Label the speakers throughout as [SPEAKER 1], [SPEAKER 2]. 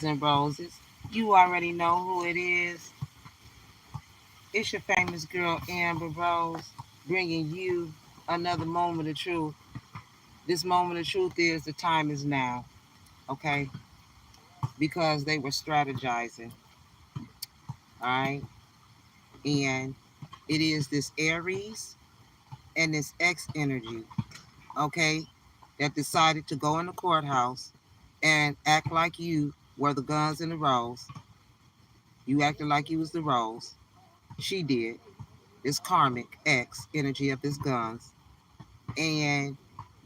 [SPEAKER 1] and Roses. You already know who it is. It's your famous girl, Amber Rose, bringing you another moment of truth. This moment of truth is the time is now, okay? Because they were strategizing, all right? And it is this Aries and this X energy, okay, that decided to go in the courthouse and act like you were the guns and the rose. You acted like you was the rose. She did. This karmic X energy of this guns. And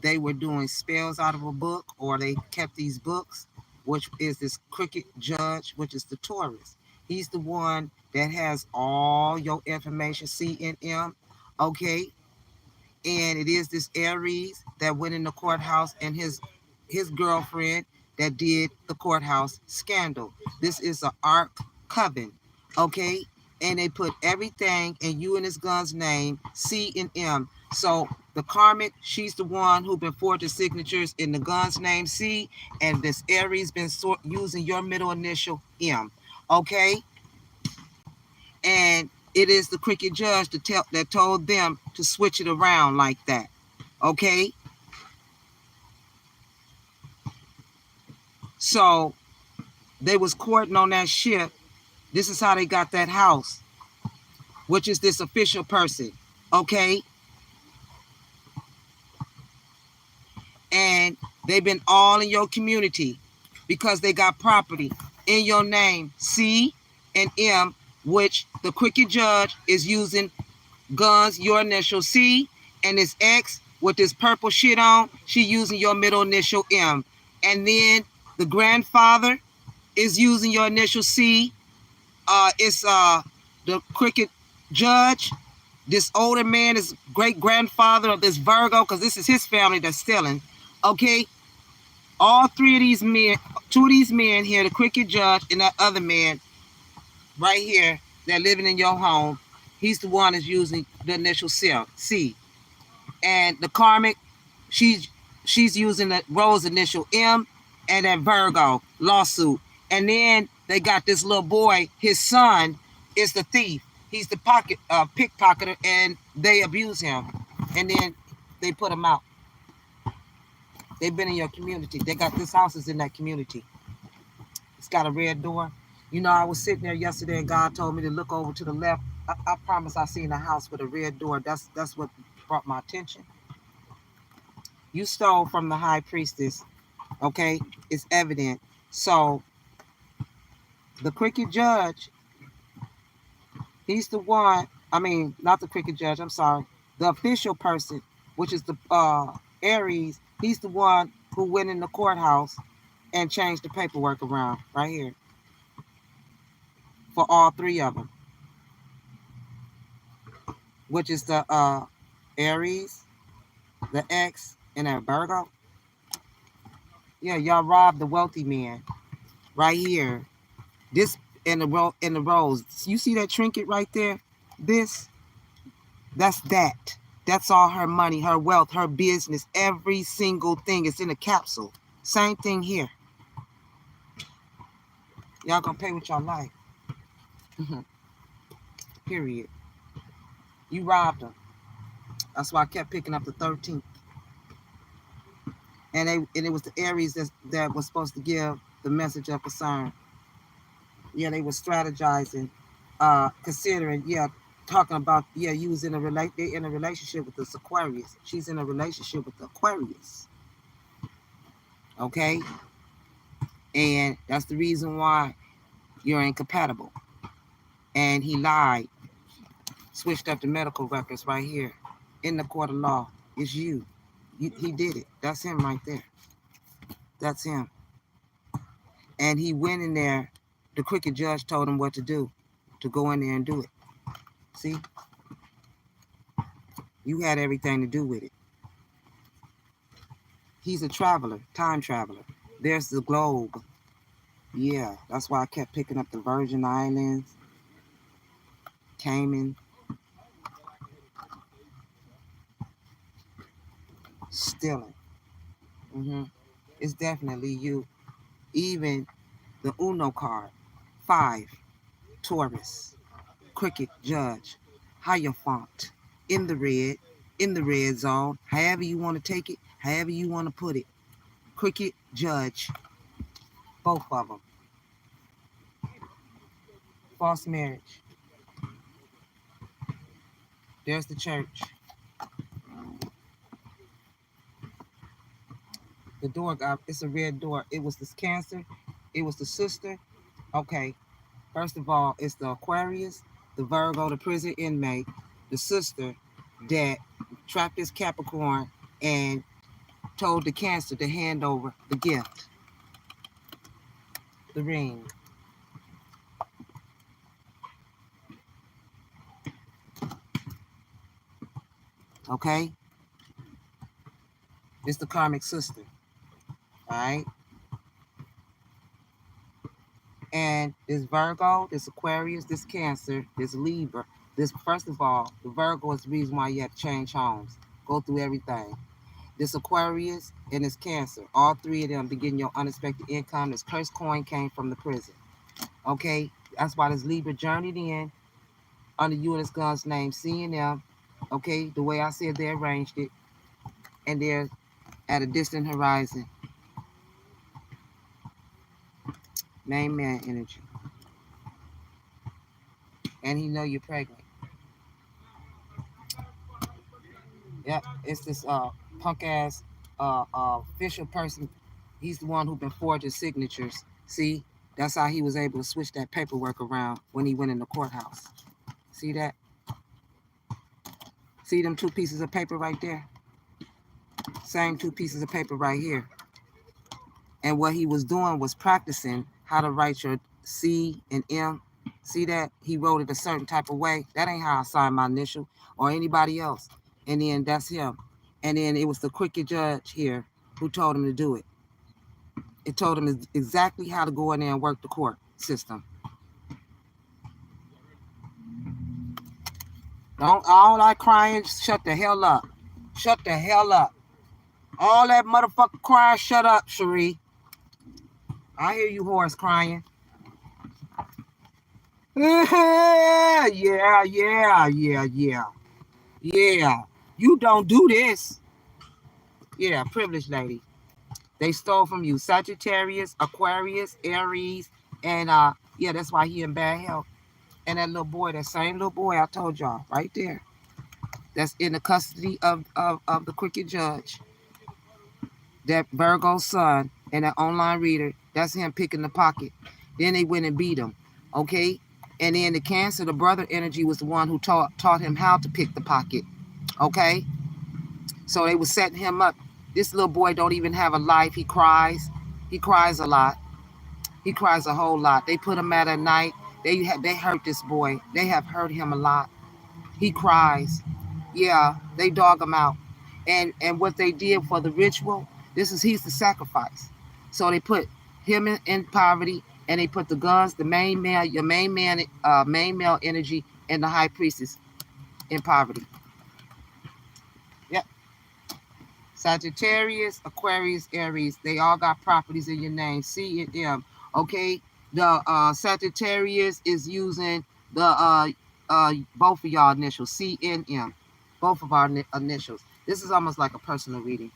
[SPEAKER 1] they were doing spells out of a book, or they kept these books, which is this cricket judge, which is the Taurus. He's the one that has all your information, CNM, okay? And it is this Aries that went in the courthouse, and his girlfriend that did the courthouse scandal. This is an arc coven, okay? And they put everything in you and his gun's name, C and M. So the karmic, she's the one who been forging signatures in the gun's name C, and this Aries been using your middle initial M, okay? And it is the cricket judge that told them to switch it around like that, okay? So they was courting on that ship. This is how they got that house, which is this official person, okay? And they've been all in your community because they got property in your name, C and M, which the cricket judge is using guns, your initial C, and this X with this purple shit on, she using your middle initial M. And then the grandfather is using your initial C. It's the cricket judge. This older man is great grandfather of this Virgo, because this is his family that's stealing. Okay, all three of these men, two of these men here, the cricket judge and that other man right here that living in your home, he's the one that's using the initial C. And the karmic, she's using the Rose initial M, and that Virgo lawsuit. And then they got this little boy, his son is the thief. He's the pickpocketer, and they abuse him. And then they put him out. They've been in your community. They got this house is in that community. It's got a red door. You know, I was sitting there yesterday, and God told me to look over to the left. I promise I seen a house with a red door. That's what brought my attention. You stole from the high priestess, okay? It's evident. So the cricket judge, he's the one, I mean, not the cricket judge, I'm sorry, the official person, which is the Aries, he's the one who went in the courthouse and changed the paperwork around right here for all three of them, which is the Aries, the X, and that Virgo. Yeah, y'all robbed the wealthy man right here. This in the rose. You see that trinket right there? That's that. That's all her money, her wealth, her business. Every single thing is in a capsule. Same thing here. Y'all gonna pay with your life. Period. You robbed them. That's why I kept picking up the 13th. And it was the Aries that was supposed to give the message of concern. Yeah, they were strategizing, considering, yeah, talking about, yeah, you was in they in a relationship with this Aquarius. She's in a relationship with the Aquarius. Okay? And that's the reason why you're incompatible. And he lied, switched up the medical records right here in the court of law. It's you. He did it. That's him right there. That's him. And he went in there. The cricket judge told him what to do, to go in there and do it. See? You had everything to do with it. He's a traveler, time traveler. There's the globe. Yeah, that's why I kept picking up the Virgin Islands, Cayman, stealing. It's definitely you. Even The Uno card. 5, Taurus. Cricket Judge. Hierophant. In the red zone. However you want to take it, however you want to put it. Cricket Judge. Both of them. False marriage. There's the church. The door it's a red door. It was this Cancer. It was the sister. Okay. First of all, it's the Aquarius, the Virgo, the prison inmate, the sister that trapped this Capricorn and told the Cancer to hand over the gift, the ring. Okay? It's the karmic sister. All right? And this Virgo, this Aquarius, this Cancer, this Libra. This, first of all, the Virgo is the reason why you have to change homes, go through everything. This Aquarius and this Cancer, all three of them be getting your unexpected income. This cursed coin came from the prison. Okay? That's why this Libra journeyed in under you and this God's name, seeing them. Okay? The way I said they arranged it. And they're at a distant horizon. Main man energy. And he know you're pregnant. Yep, it's this punk ass official person. He's the one who been forging signatures. See, that's how he was able to switch that paperwork around when he went in the courthouse. See that? See them 2 pieces of paper right there? Same 2 pieces of paper right here. And what he was doing was practicing how to write your C and M. See that? He wrote it a certain type of way. That ain't how I signed my initial or anybody else. And then that's him. And then it was the Cricket Judge here who told him to do it. It told him exactly how to go in there and work the court system. Don't all that crying, shut the hell up. Shut the hell up. All that motherfucking crying, shut up, Cherie. I hear you whores crying. Yeah. You don't do this. Yeah, privileged lady. They stole from you. Sagittarius, Aquarius, Aries, and yeah, that's why he in bad health. And that little boy, that same little boy I told y'all, right there. That's in the custody of the Cricket Judge. That Virgo's son and that online reader, that's him picking the pocket. Then they went and beat him. Okay? And then the Cancer, the brother energy, was the one who taught him how to pick the pocket. Okay? So they were setting him up. This little boy don't even have a life. He cries. He cries a lot. He cries a whole lot. They put him out at night. They hurt this boy. They have hurt him a lot. He cries. Yeah, they dog him out. And what they did for the ritual, he's the sacrifice. So they put him in poverty, and they put the guns, the main male, your main male energy, and the high priestess in poverty. Yep. Sagittarius, Aquarius, Aries, they all got properties in your name, C and M. Okay, the Sagittarius is using the both of y'all initials, C and M, both of our initials. This is almost like a personal reading.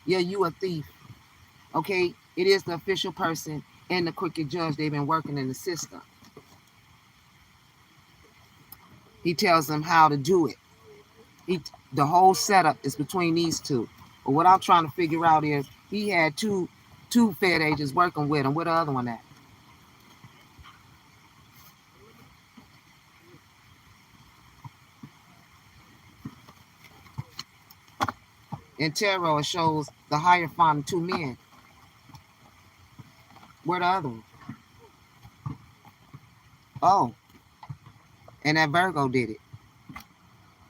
[SPEAKER 1] Yeah, you a thief. Okay, it is the official person and the Cricket Judge. They've been working in the system. He tells them how to do it. The whole setup is between these two. But what I'm trying to figure out is he had two Fed agents working with him. Where the other one at? In tarot, it shows the Hierophant and 2 men. Where the other one? Oh, and that Virgo did it.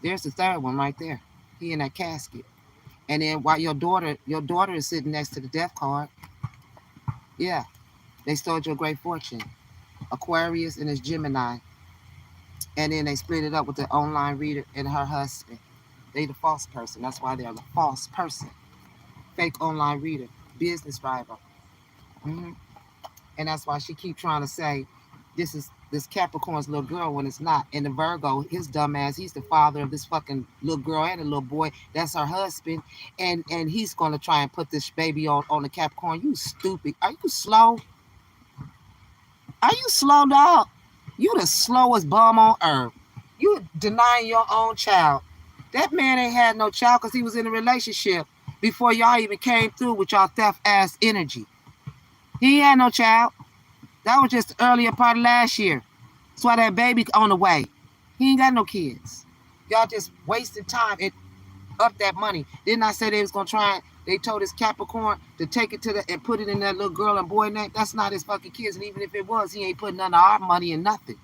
[SPEAKER 1] There's the third one right there. He in that casket. And then while your daughter is sitting next to the death card. Yeah, they stole your great fortune. Aquarius and his Gemini. And then they split it up with the online reader and her husband. They the false person. That's why they're the false person. Fake online reader. Business rival. And that's why she keep trying to say this Capricorn's little girl when it's not. And the Virgo, his dumb ass, he's the father of this fucking little girl and a little boy. That's her husband. And he's gonna try and put this baby on the Capricorn. You stupid. Are you slow? Are you slow, dog? You the slowest bum on earth. You denying your own child. That man ain't had no child because he was in a relationship before y'all even came through with y'all theft ass energy. He ain't had no child. That was just the earlier part of last year. That's why that baby on the way. He ain't got no kids. Y'all just wasted time and up that money. Didn't I say they was gonna try and they told his Capricorn to take it to the and put it in that little girl and boy name? That's not his fucking kids. And even if it was, he ain't putting none of our money in nothing.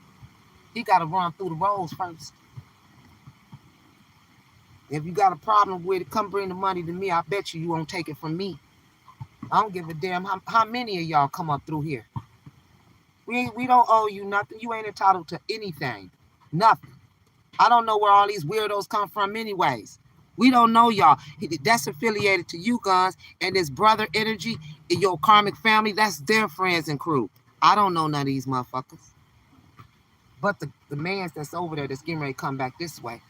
[SPEAKER 1] He gotta run through the rolls first. If you got a problem with it, come bring the money to me. I bet you won't take it from me. I don't give a damn how many of y'all come up through here. We don't owe you nothing. You ain't entitled to anything. Nothing. I don't know where all these weirdos come from anyways. We don't know y'all. That's affiliated to you guys and this brother energy in your karmic family. That's their friends and crew. I don't know none of these motherfuckers. But the mans that's over there that's getting ready to come back this way.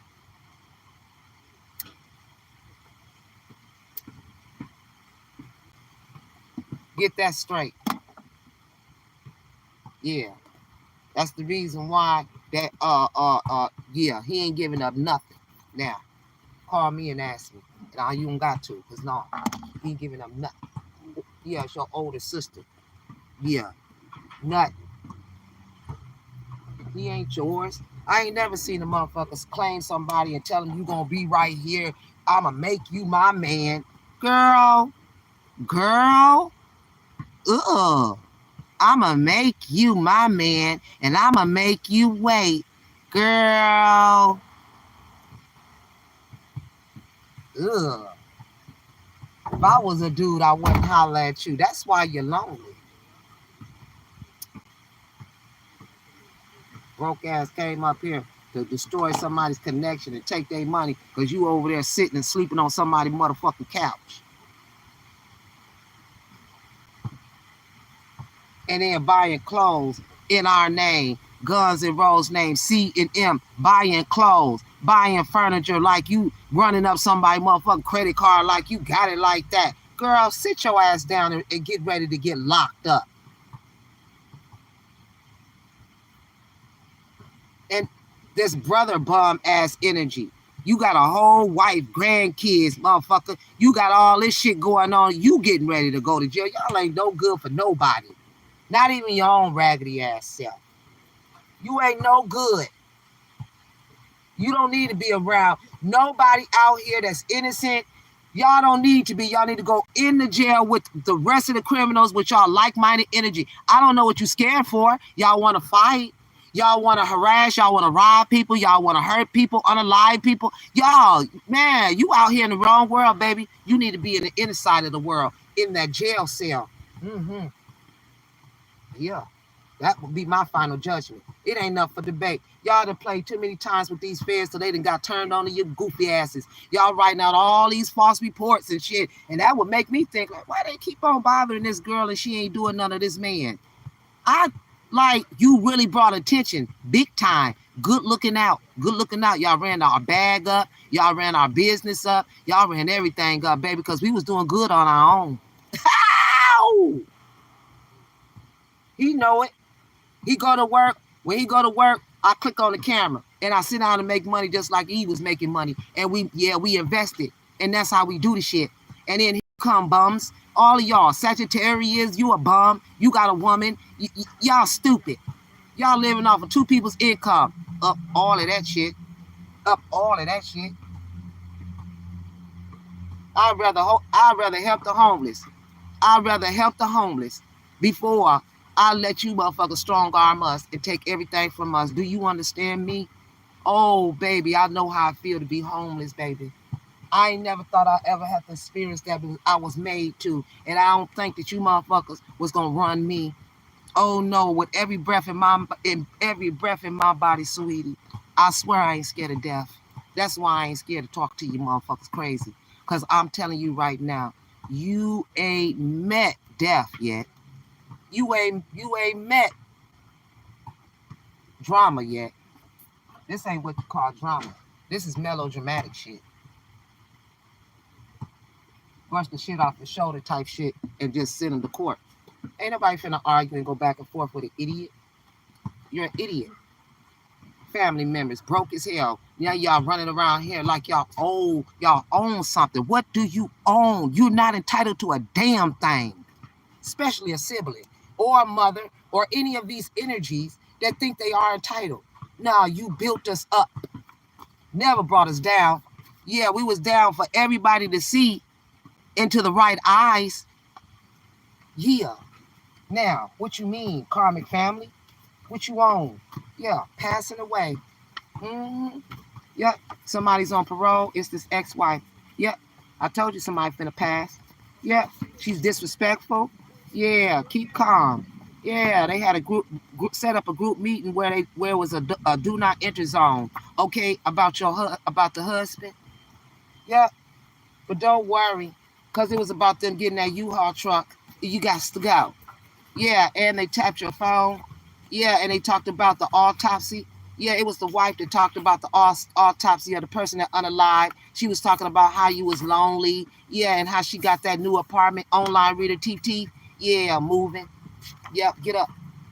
[SPEAKER 1] Get that straight. Yeah. That's the reason why that yeah, he ain't giving up nothing. Now, call me and ask me. Now you don't got to, because no, he ain't giving up nothing. Yeah, it's your older sister. Yeah. Nothing. He ain't yours. I ain't never seen the motherfuckers claim somebody and tell them you gonna be right here. I'ma make you my man. Girl. I'ma make you my man and I'ma make you wait. Girl. Ugh. If I was a dude, I wouldn't holler at you. That's why you're lonely. Broke ass came up here to destroy somebody's connection and take their money because you over there sitting and sleeping on somebody's motherfucking couch. And then buying clothes in our name, Guns and Roses name, C and M, buying clothes, buying furniture like you running up somebody's motherfucking credit card like you got it like that. Girl, sit your ass down and get ready to get locked up. And this brother bum ass energy. You got a whole wife, grandkids, motherfucker. You got all this shit going on. You getting ready to go to jail. Y'all ain't no good for nobody. Not even your own raggedy ass self. You ain't no good. You don't need to be around nobody out here that's innocent. Y'all don't need to be. Y'all need to go in the jail with the rest of the criminals with y'all like-minded energy. I don't know what you're scared for. Y'all want to fight. Y'all want to harass. Y'all want to rob people. Y'all want to hurt people, unalive people. Y'all, man, you out here in the wrong world, baby. You need to be in the inner side of the world, in that jail cell. Mm-hmm. Yeah. That would be my final judgment. It ain't enough for debate. Y'all done played too many times with these feds so they done got turned on to your goofy asses. Y'all writing out all these false reports and shit. And that would make me think, like, why they keep on bothering this girl and she ain't doing none of this man? You really brought attention big time. Good looking out. Good looking out. Y'all ran our bag up. Y'all ran our business up. Y'all ran everything up, baby, because we was doing good on our own. Ow! He know it. He go to work. When he go to work, I click on the camera and I sit down and make money just like he was making money. And we invested. And that's how we do the shit. And then here come bums. All of y'all, Sagittarius, you a bum. You got a woman. Y'all stupid. Y'all living off of two people's income. Up all of that shit. Up all of that shit. I'd rather help the homeless. I'd rather help the homeless before I let you motherfuckers strong arm us and take everything from us. Do you understand me? Oh, baby, I know how I feel to be homeless, baby. I ain't never thought I ever had to experience that, but I was made to. And I don't think that you motherfuckers was gonna run me. Oh no, with every breath in my body, sweetie. I swear I ain't scared of death. That's why I ain't scared to talk to you motherfuckers crazy. Cause I'm telling you right now, you ain't met death yet. You ain't met drama yet. This ain't what you call drama. This is melodramatic shit. Brush the shit off the shoulder type shit and just sit in the court. Ain't nobody finna argue and go back and forth with an idiot. You're an idiot. Family members broke as hell. Now y'all running around here like y'all own something. What do you own? You're not entitled to a damn thing, especially a sibling or a mother or any of these energies that think they are entitled. Nah, you built us up, never brought us down. Yeah, we was down for everybody to see into the right eyes. Yeah. Now, what you mean, karmic family? What you own? Yeah, passing away. Yep, somebody's on parole. It's this ex-wife. Yep, I told you somebody finna pass. Yep, she's disrespectful. Yeah, keep calm. Yeah, they had a group set up a group meeting where it was a do not enter zone. Okay, about the husband. Yep, but don't worry, cause it was about them getting that U-Haul truck. You got to go. Yeah, and they tapped your phone. Yeah, and they talked about the autopsy. Yeah, it was the wife that talked about the autopsy of the person that unalived. She was talking about how you was lonely. Yeah, and how she got that new apartment, online reader TT. Yeah, moving. Yep, get up.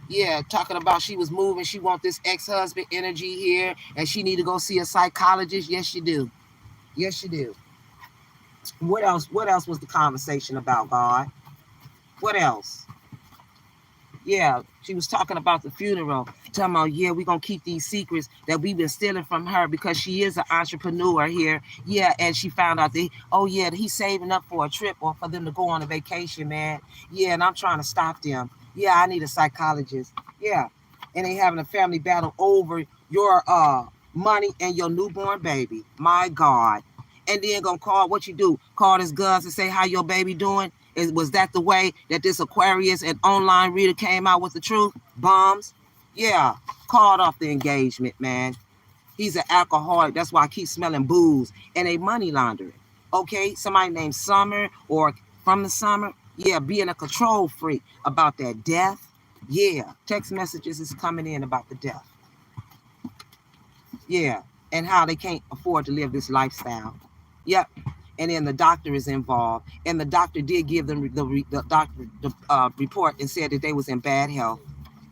[SPEAKER 1] Yeah, talking about she was moving. She want this ex-husband energy here, and she need to go see a psychologist. Yes, you do. Yes, you do. What else? What else was the conversation about, God? What else? Yeah, she was talking about the funeral, talking about, yeah, we're going to keep these secrets that we've been stealing from her because she is an entrepreneur here. Yeah, and she found out that, oh, yeah, he's saving up for a trip or for them to go on a vacation, man. Yeah, and I'm trying to stop them. Yeah, I need a psychologist. Yeah, and they having a family battle over your money and your newborn baby. My God. And then going to call, what you do? Call his guns and say, how your baby doing? Was that the way that this Aquarius and online reader came out with the truth? Bombs? Yeah, called off the engagement, man. He's an alcoholic. That's why I keep smelling booze. And a money laundering. Okay, somebody named Summer or from the summer. Yeah, being a control freak about that death. Yeah, text messages is coming in about the death. Yeah, and how they can't afford to live this lifestyle. Yep. And then the doctor is involved, and the doctor did give them the report and said that they was in bad health,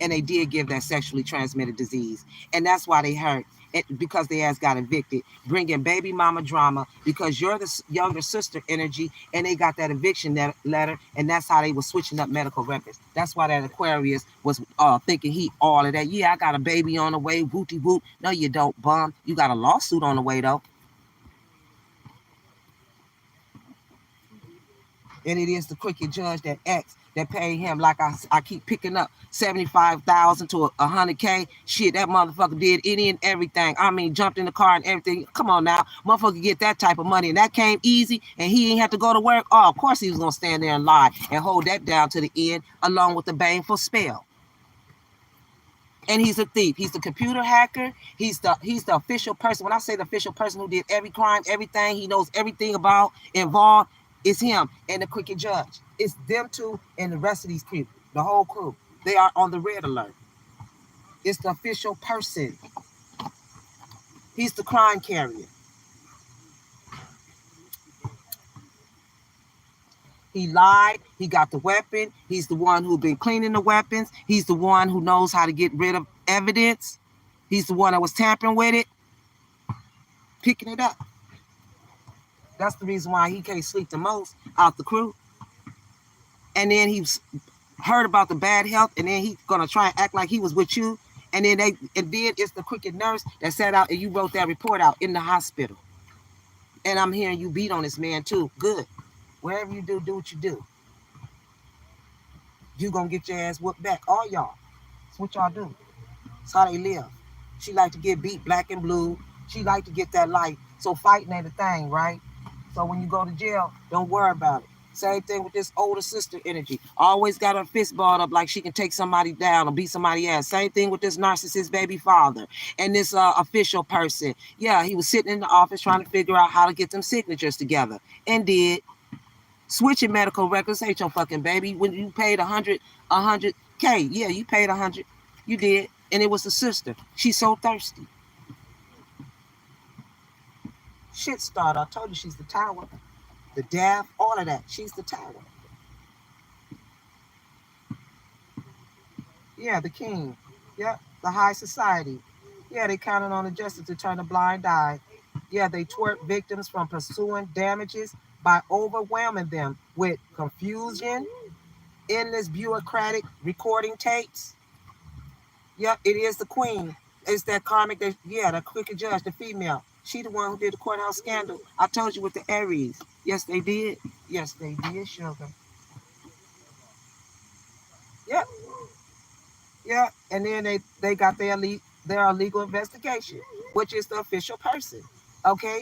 [SPEAKER 1] and they did give that sexually transmitted disease, and that's why they hurt it, because they ass got evicted, bringing baby mama drama because you're the younger sister energy, and they got that eviction letter, and that's how they were switching up medical records. That's why that Aquarius was thinking he all of that. Yeah, I got a baby on the way, wooty woot. No, you don't, bum. You got a lawsuit on the way though. And it is the crooked judge that X that paid him, like I keep picking up, 75,000 to 100K. Shit, that motherfucker did any and everything. I mean, jumped in the car and everything. Come on now, motherfucker get that type of money, and that came easy, and he ain't have to go to work. Oh, of course he was gonna stand there and lie and hold that down to the end, along with the baneful spell. And he's a thief. He's the computer hacker. He's the official person. When I say the official person who did every crime, everything, he knows everything about involved. It's him and the crooked judge. It's them two and the rest of these people, the whole crew. They are on the red alert. It's the official person. He's the crime carrier. He lied. He got the weapon. He's the one who's been cleaning the weapons. He's the one who knows how to get rid of evidence. He's the one that was tampering with it, picking it up. That's the reason why he can't sleep the most out the crew. And then he's heard about the bad health, and then he's gonna try and act like he was with you. And then it's the crooked nurse that sat out and you wrote that report out in the hospital. And I'm hearing you beat on this man too. Good. Wherever you do what you do. You gonna get your ass whooped back. All y'all. That's what y'all do. That's how they live. She like to get beat black and blue. She like to get that light. So fighting ain't a thing, right? So when you go to jail, don't worry about it. Same thing with this older sister energy. Always got her fist balled up like she can take somebody down or beat somebody ass. Same thing with this narcissist baby father and this official person. Yeah, he was sitting in the office trying to figure out how to get them signatures together and did. Switching medical records ain't your fucking baby. When you paid 100K, yeah, you paid 100, you did, and it was the sister. She's so thirsty. Shit starter. I told you she's the tower, the deaf, all of that. She's the tower. Yeah, the king. Yeah, the high society. Yeah, they counted on the justice to turn a blind eye. Yeah, they twerk victims from pursuing damages by overwhelming them with confusion, endless bureaucratic recording tapes. Yep, it is the queen. It's that karmic, the crooked judge, the female. She the one who did the courthouse scandal. I told you with the Aries. Yes, they did. Yes, they did, sugar. Yep, yep. And then they got their illegal investigation, which is the official person. Okay?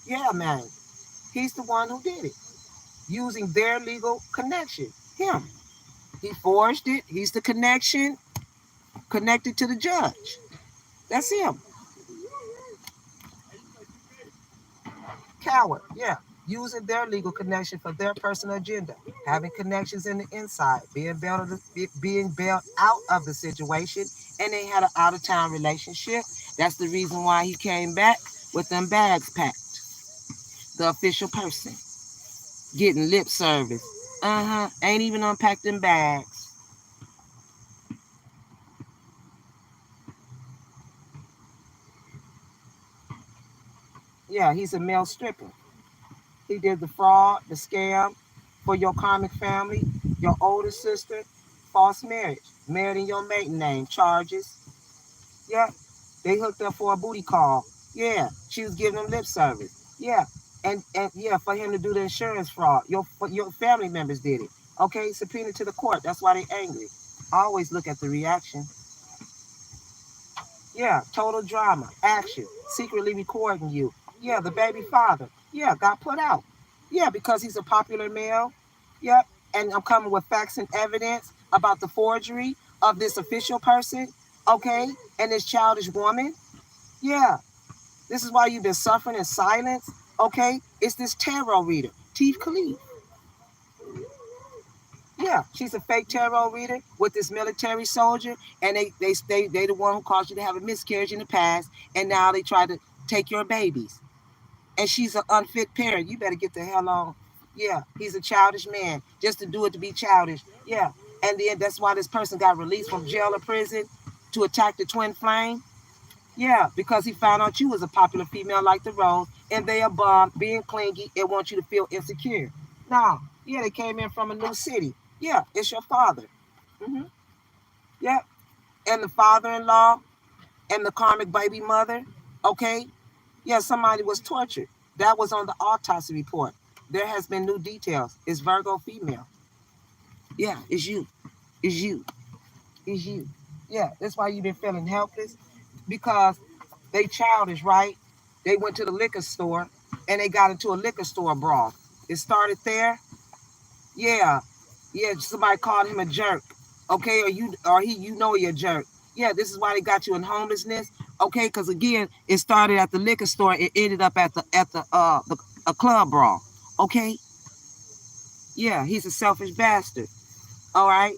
[SPEAKER 1] Yeah, man. He's the one who did it. Using their legal connection. Him. He forged it. He's the connection connected to the judge. That's him. Coward, yeah. Using their legal connection for their personal agenda. Having connections in the inside. Being bailed out of the situation. And they had an out-of-town relationship. That's the reason why he came back with them bags packed. The official person. Getting lip service. Ain't even unpacked them bags. Yeah, he's a male stripper. He did the fraud, the scam for your karmic family, your older sister, false marriage, married in your maiden name, charges. Yeah, they hooked up for a booty call. Yeah, she was giving him lip service. Yeah, and yeah, for him to do the insurance fraud, your family members did it. Okay, subpoena to the court. That's why they angry. Always look at the reaction. Yeah, total drama, action, secretly recording you. Yeah, the baby father. Yeah, got put out. Yeah, because he's a popular male. Yep, and I'm coming with facts and evidence about the forgery of this official person, okay, and this childish woman. Yeah, this is why you've been suffering in silence, okay? It's this tarot reader, Teef Khalif. Yeah, she's a fake tarot reader with this military soldier, and they the one who caused you to have a miscarriage in the past, and now they try to take your babies. And she's an unfit parent. You better get the hell on. Yeah, he's a childish man just to do it to be childish. Yeah, and then that's why this person got released from jail or prison to attack the twin flame. Yeah, because he found out you was a popular female like the Rose, and they are bummed, being clingy, and want you to feel insecure. No, yeah, they came in from a new city. Yeah, it's your father. Mm-hmm. Yeah, and the father-in-law and the karmic baby mother. Okay, yeah, somebody was tortured. That was on the autopsy report. There has been new details. It's Virgo female. Yeah, it's you. It's you. It's you. Yeah, that's why you've been feeling helpless, because they childish, right? They went to the liquor store and they got into a liquor store brawl. It started there. Yeah, yeah. Somebody called him a jerk. Okay, you know you're a jerk. Yeah, this is why they got you in homelessness. Okay, because again, it started at the liquor store. It ended up at a club brawl. Okay. Yeah, he's a selfish bastard. All right.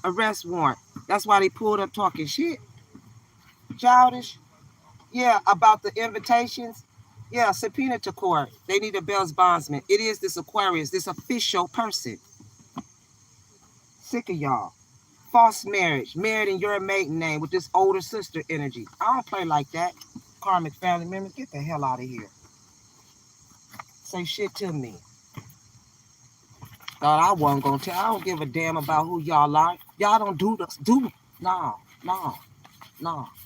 [SPEAKER 1] Arrest warrant. That's why they pulled up talking shit. Childish. Yeah, about the invitations. Yeah, subpoena to court. They need a bail bondsman. It is this Aquarius, this official person. Sick of y'all. False marriage, married in your maiden name with this older sister energy. I don't play like that. Karmic family members, get the hell out of here. Say shit to me. Thought I wasn't gonna tell. I don't give a damn about who y'all are. Y'all don't do this. No.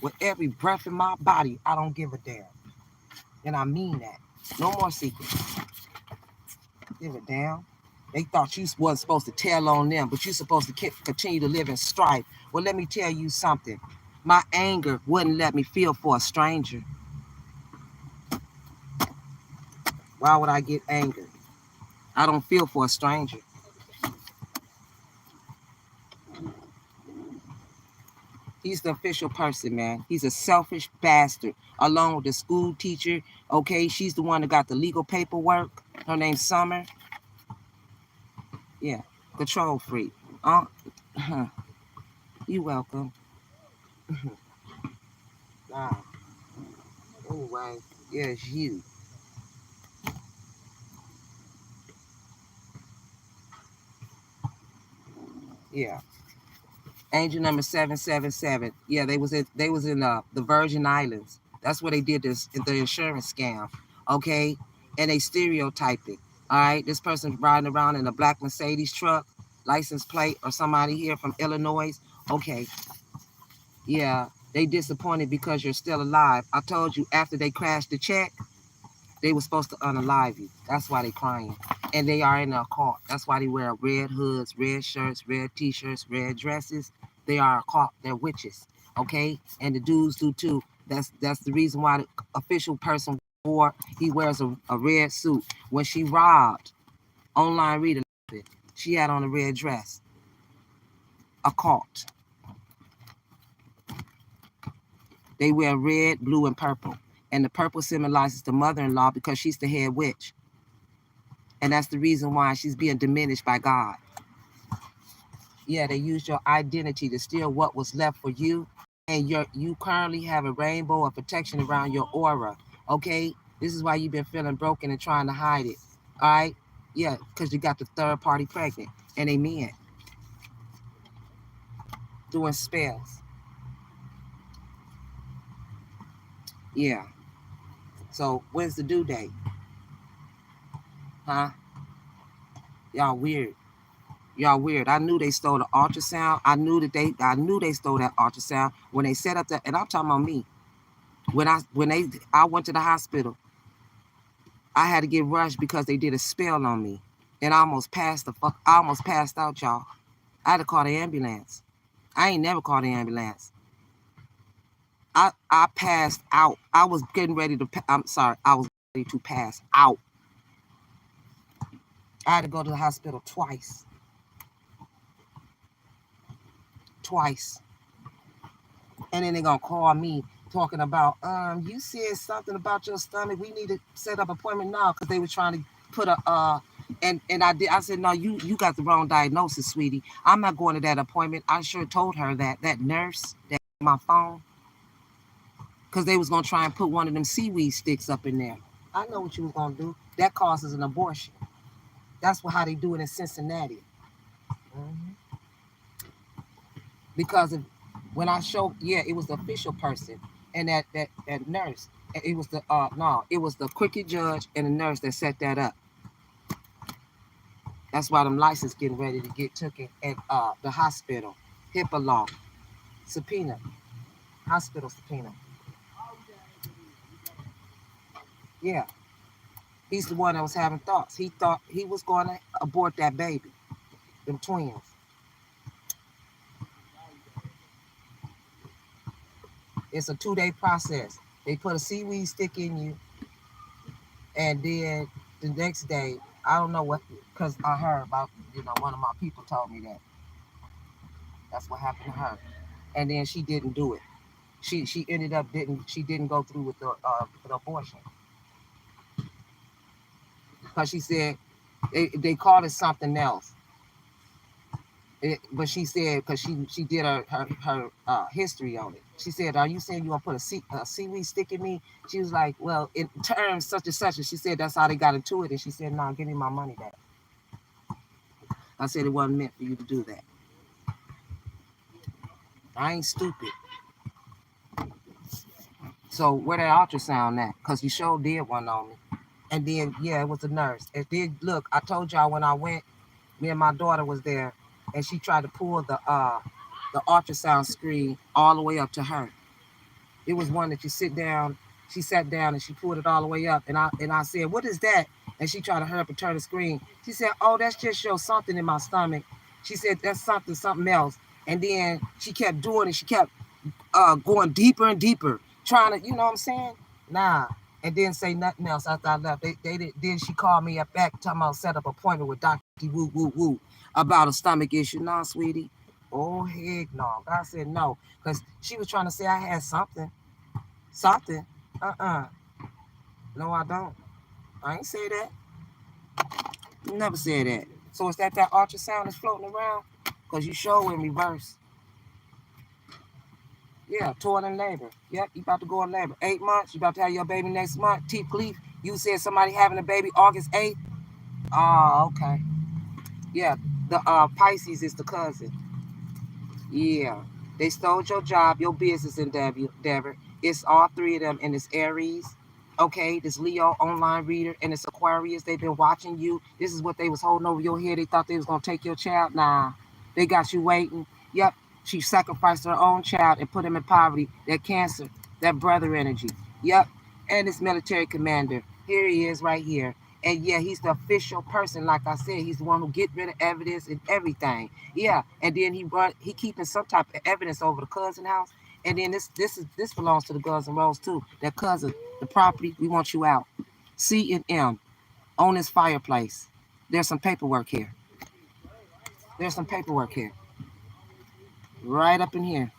[SPEAKER 1] With every breath in my body, I don't give a damn. And I mean that. No more secrets. Give a damn. They thought you wasn't supposed to tell on them, but you're supposed to continue to live in strife. Well, let me tell you something. My anger wouldn't let me feel for a stranger. Why would I get angry? I don't feel for a stranger. He's the official person, man. He's a selfish bastard, along with the school teacher. Okay, she's the one that got the legal paperwork. Her name's Summer. Yeah, control freak. You welcome. Nah. Anyway, yeah, it's you. Yeah. Angel number 777. Yeah, they was in the Virgin Islands. That's where they did this the insurance scam. Okay, and they stereotyped it. All right, this person's riding around in a black Mercedes truck, license plate, or somebody here from Illinois. Okay, yeah, they disappointed because you're still alive. I told you after they crashed the check, they were supposed to unalive you. That's why they crying. And they are in a cult. That's why they wear red hoods, red shirts, red t-shirts, red dresses. They are a cult. They're witches. Okay? And the dudes do too. That's the reason why the official person wore, he wears a red suit. When she robbed online reader, she had on a red dress. A cult. They wear red, blue, and purple. And the purple symbolizes the mother-in-law because she's the head witch. And that's the reason why she's being diminished by God. Yeah, they used your identity to steal what was left for you. And you currently have a rainbow of protection around your aura. Okay? This is why you've been feeling broken and trying to hide it. All right? Yeah, because you got the third party pregnant. And they men doing spells. Yeah. So when's the due date? Huh? Y'all weird. Y'all weird. I knew they stole the ultrasound. I knew they stole that ultrasound when they set up and I'm talking about me. When I went to the hospital, I had to get rushed because they did a spell on me. And I almost passed out, y'all. I had to call the ambulance. I ain't never called the ambulance. I passed out. I was getting ready to I was ready to pass out. I had to go to the hospital twice. And then they're gonna call me talking about, you said something about your stomach. We need to set up an appointment now because they were trying to put a and I said, no, you got the wrong diagnosis, sweetie. I'm not going to that appointment. I sure told her that nurse that my phone, because they was gonna try and put one of them seaweed sticks up in there. I know what you was gonna do. That causes an abortion. That's how they do it in Cincinnati. Mm-hmm. Because when I showed, yeah, it was the official person and that nurse. It was it was the cricket judge and the nurse that set that up. That's why them license getting ready to get taken at the hospital. HIPAA law, subpoena, hospital subpoena. Yeah, he's the one that was having thoughts. He thought he was going to abort that baby, them twins. It's a 2-day process. They put a seaweed stick in you, and then the next day, I don't know what, because I heard about, one of my people told me that. That's what happened to her. And then she didn't do it. She ended up didn't go through with the abortion. Because she said they called it something else. But she said, because she did her history on it. She said, are you saying you want to put a seaweed stick in me? She was like, well, in terms such and such. And she said, that's how they got into it. And she said, no, give me my money back. I said, it wasn't meant for you to do that. I ain't stupid. So where that ultrasound at? Because you sure did one on me. And then, yeah, it was a nurse. And then, look, I told y'all when I went, me and my daughter was there, and she tried to pull the ultrasound screen all the way up to her. It was one that you sit down. She sat down and she pulled it all the way up. And I said, what is that? And she tried to hurry up and turn the screen. She said, oh, that's just shows something in my stomach. She said, that's something else. And then she kept doing it. She kept going deeper and deeper, trying to, you know what I'm saying? Nah. And didn't say nothing else after I left. Then she called me up back, talking about set up an appointment with Dr. Woo Woo Woo about a stomach issue. Nah, sweetie. Oh, heck no. I said no, because she was trying to say I had something. Something. No, I don't. I ain't say that. Never said that. So is that ultrasound that's floating around? Because you show in reverse. Yeah, toiling labor. Yep, you about to go in labor. 8 months, you about to have your baby next month. T. Cleef, you said somebody having a baby August 8th? Oh, okay. Yeah, the Pisces is the cousin. Yeah, they stole your job, your business endeavor. It's all three of them, and it's Aries. Okay, this Leo online reader, and it's Aquarius. They've been watching you. This is what they was holding over your head. They thought they was gonna take your child. Nah, they got you waiting. Yep, she sacrificed her own child and put him in poverty. That Cancer, that brother energy. Yep, and this military commander. Here he is, right here. And yeah, he's the official person. Like I said, he's the one who get rid of evidence and everything. Yeah, and then he keeping some type of evidence over the cousin house. And then this belongs to the Guns and Roses too. That cousin, the property, we want you out. C and M on this fireplace. There's some paperwork here. There's some paperwork here. Right up in here.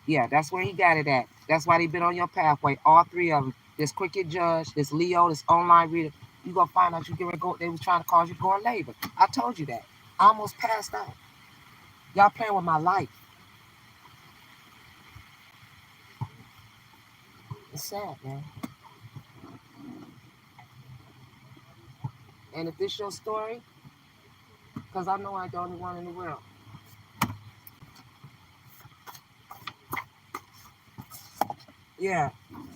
[SPEAKER 1] Yeah, that's where he got it at. That's why they been on your pathway. All three of them. This Cricket Judge, this Leo, this online reader. You gonna find out you get ready to go. They was trying to cause you to go in labor. I told you that. I almost passed out. Y'all playing with my life. It's sad, man. And if this your story, because I know I ain't the only one in the world. Yeah,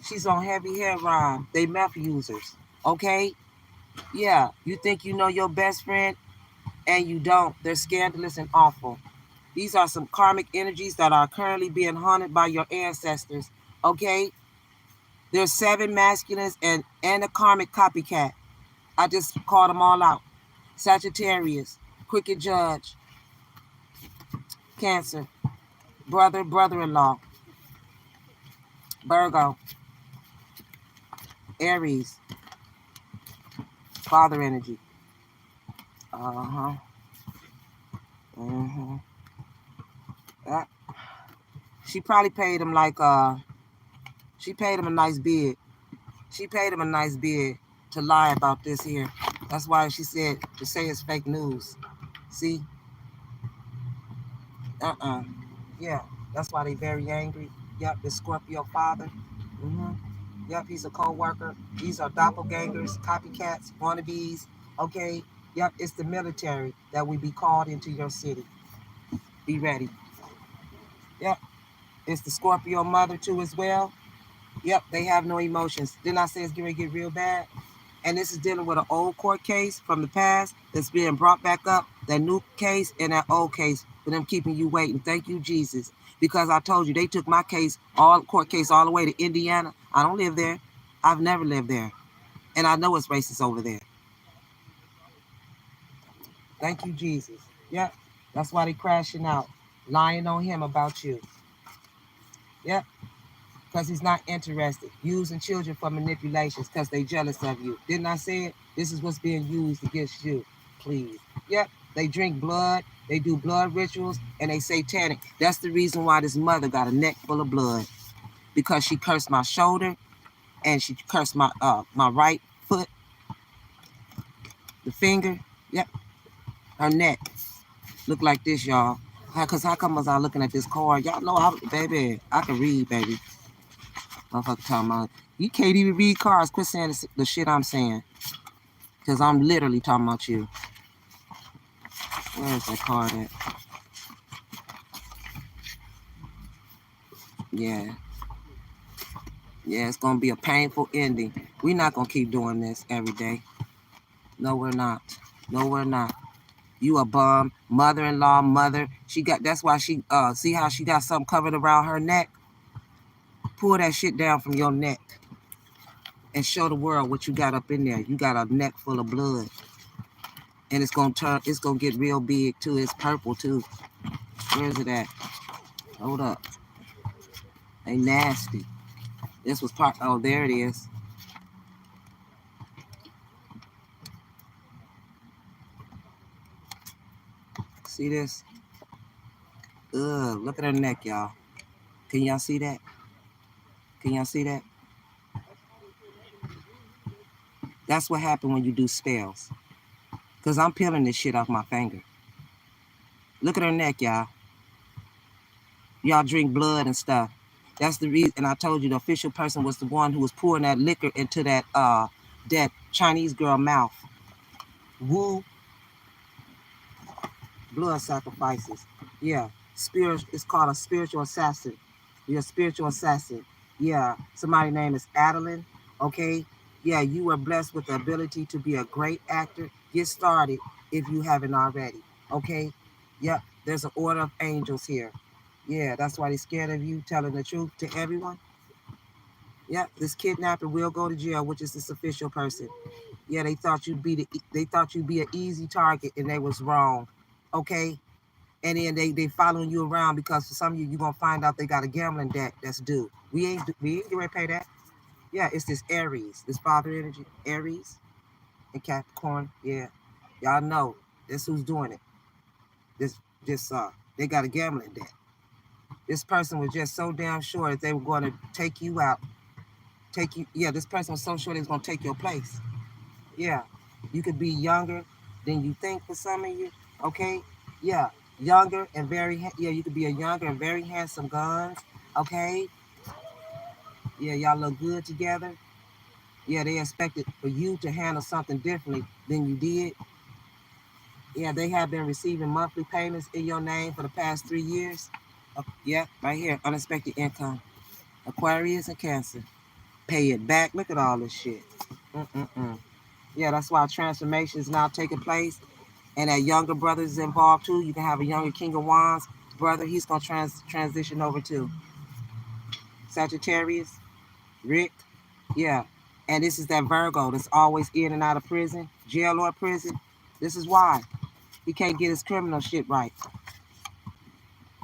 [SPEAKER 1] she's on heavy heroin. They meth users. Okay? Yeah, you think you know your best friend, and you don't. They're scandalous and awful. These are some karmic energies that are currently being haunted by your ancestors. Okay? There's 7 masculines and a karmic copycat. I just called them all out. Sagittarius, Cricket Judge, Cancer, brother-in-law, Virgo, Aries, father energy. Uh-huh. Mm-hmm. She probably paid him she paid him a nice bid. She paid him a nice bid to lie about this here. That's why she said to say it's fake news. See? Yeah, that's why they very angry. Yep, the Scorpio father. Mm-hmm. Yep, he's a co-worker. These are doppelgangers, copycats, wannabes. Okay? Yep, it's the military that will be called into your city. Be ready. Yep, it's the Scorpio mother too as well. Yep, they have no emotions. Didn't I say it's going to get real bad? And this is dealing with an old court case from the past that's being brought back up, that new case and that old case, for them keeping you waiting. Thank you, Jesus. Because I told you, they took my case, court case, all the way to Indiana. I don't live there. I've never lived there. And I know it's racist over there. Thank you, Jesus. Yep, that's why they crashing out, lying on him about you. Yep, because he's not interested. Using children for manipulations because they jealous of you. Didn't I say it? This is what's being used against you. Please. Yep. They drink blood. They do blood rituals. And they satanic. That's the reason why this mother got a neck full of blood. Because she cursed my shoulder. And she cursed my right foot. The finger. Yep. Her neck. Look like this, y'all. Because how come was I looking at this card? Y'all know, baby, I can read, baby. Motherfucker talking about, you can't even read cards. Quit saying the shit I'm saying. Because I'm literally talking about you. Where is that card at? Yeah. Yeah, it's going to be a painful ending. We're not going to keep doing this every day. No, we're not. No, we're not. You a bum. Mother-in-law, mother. That's why she, see how she got something covered around her neck? Pull that shit down from your neck. And show the world what you got up in there. You got a neck full of blood. And it's going to get real big too. It's purple too. Where is it at? Hold up. They nasty. This was part, oh, there it is. See this? Ugh, look at her neck, y'all. Can y'all see that? Can y'all see that? That's what happened when you do spells. Because I'm peeling this shit off my finger. Look at her neck, y'all. Y'all drink blood and stuff. That's the reason. And I told you the official person was the one who was pouring that liquor into that Chinese girl mouth. Woo. Blood sacrifices. Yeah. Spirit. It's called a spiritual assassin. You're a spiritual assassin. Yeah. Somebody's name is Adeline. Okay. Yeah. You were blessed with the ability to be a great actor. Get started if you haven't already. Okay. Yep. There's an order of angels here. Yeah. That's why they're scared of you telling the truth to everyone. Yep. This kidnapper will go to jail, which is this official person. Yeah. They thought you'd be an easy target, and they was wrong. Okay. And then they following you around because for some of you're gonna find out they got a gambling debt that's due. We ain't getting ready to pay that. Yeah, it's this Aries, this father energy, Aries and Capricorn. Yeah, y'all know this who's doing it. This they got a gambling debt. This person was just so damn sure that they were going to take you out, take you. Yeah, this person was so sure they was gonna take your place. Yeah, you could be younger than you think for some of you. Okay, yeah, younger and yeah, you could be a younger and very handsome guns. Okay, yeah, y'all look good together. Yeah, they expected for you to handle something differently than you did. Yeah, they have been receiving monthly payments in your name for the past 3 years. Yeah, right here, unexpected income. Aquarius and Cancer. Pay it back. Look at all this shit. Yeah, that's why transformation is now taking place. And that younger brother is involved too. You can have a younger King of Wands brother. He's going to transition over too. Sagittarius, Rick. Yeah. And this is that Virgo that's always in and out of prison, jail or prison. This is why. He can't get his criminal shit right.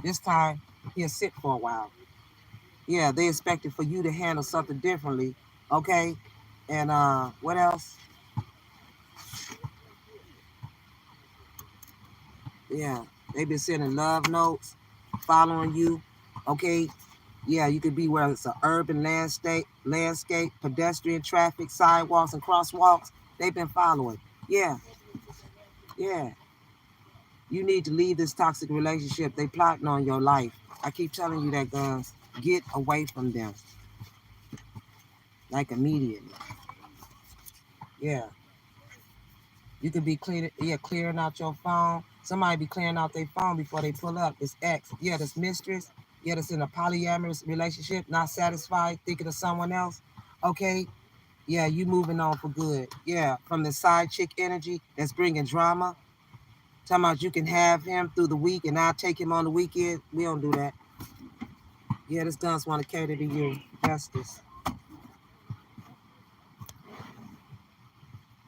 [SPEAKER 1] This time, he'll sit for a while. Yeah, they expected for you to handle something differently. Okay? And what else? Yeah, they've been sending love notes, following you. Okay? Yeah, you could be where it's an urban landscape, pedestrian traffic, sidewalks, and crosswalks. They've been following. Yeah. Yeah. You need to leave this toxic relationship. They plotting on your life. I keep telling you that, guys. Get away from them. Like immediately. Yeah. You could be clearing out your phone. Somebody be clearing out their phone before they pull up. This ex. Yeah, this mistress. Yeah, that's in a polyamorous relationship, not satisfied, thinking of someone else. Okay. Yeah, you moving on for good. Yeah, from the side chick energy that's bringing drama. Talking about you can have him through the week and I'll take him on the weekend. We don't do that. Yeah, this guns want to cater to you. Justice.